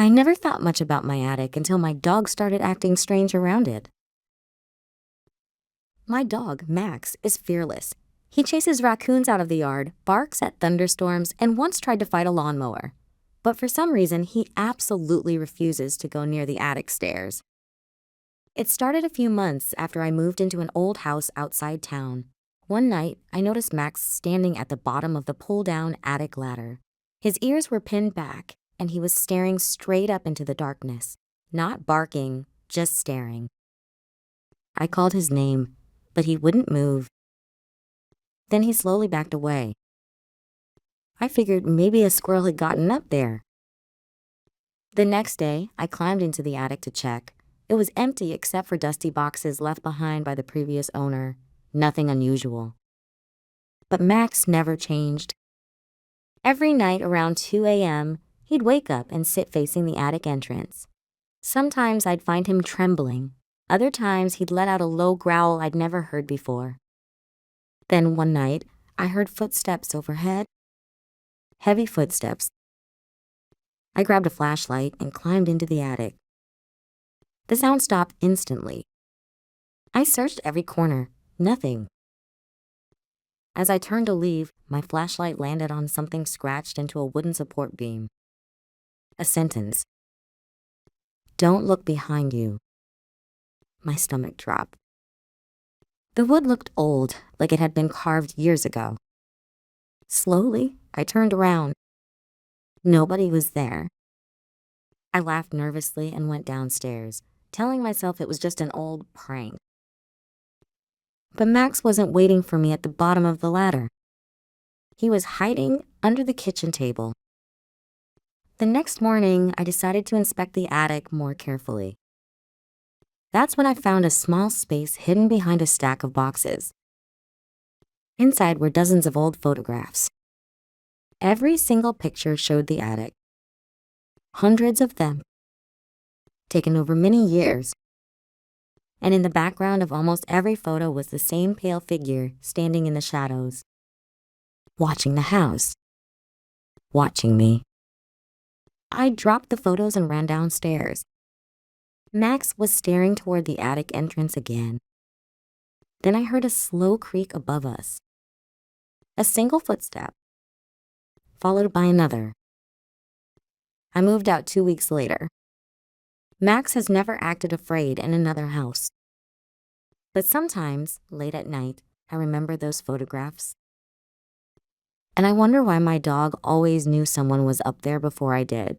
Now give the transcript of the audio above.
I never thought much about my attic until my dog started acting strange around it. My dog, Max, is fearless. He chases raccoons out of the yard, barks at thunderstorms, and once tried to fight a lawnmower. But for some reason, he absolutely refuses to go near the attic stairs. It started a few months after I moved into an old house outside town. One night, I noticed Max standing at the bottom of the pull-down attic ladder. His ears were pinned back, and he was staring straight up into the darkness. Not barking, just staring. I called his name, but he wouldn't move. Then he slowly backed away. I figured maybe a squirrel had gotten up there. The next day, I climbed into the attic to check. It was empty except for dusty boxes left behind by the previous owner. Nothing unusual. But Max never changed. Every night around 2 a.m., he'd wake up and sit facing the attic entrance. Sometimes I'd find him trembling. Other times he'd let out a low growl I'd never heard before. Then one night, I heard footsteps overhead. Heavy footsteps. I grabbed a flashlight and climbed into the attic. The sound stopped instantly. I searched every corner. Nothing. As I turned to leave, my flashlight landed on something scratched into a wooden support beam. A sentence. "Don't look behind you." My stomach dropped. The wood looked old, like it had been carved years ago. Slowly, I turned around. Nobody was there. I laughed nervously and went downstairs, telling myself it was just an old prank. But Max wasn't waiting for me at the bottom of the ladder. He was hiding under the kitchen table. The next morning, I decided to inspect the attic more carefully. That's when I found a small space hidden behind a stack of boxes. Inside were dozens of old photographs. Every single picture showed the attic. Hundreds of them, taken over many years. And in the background of almost every photo was the same pale figure standing in the shadows, watching the house, watching me. I dropped the photos and ran downstairs. Max was staring toward the attic entrance again. Then I heard a slow creak above us. A single footstep, followed by another. I moved out 2 weeks later. Max has never acted afraid in another house. But sometimes, late at night, I remember those photographs. And I wonder why my dog always knew someone was up there before I did.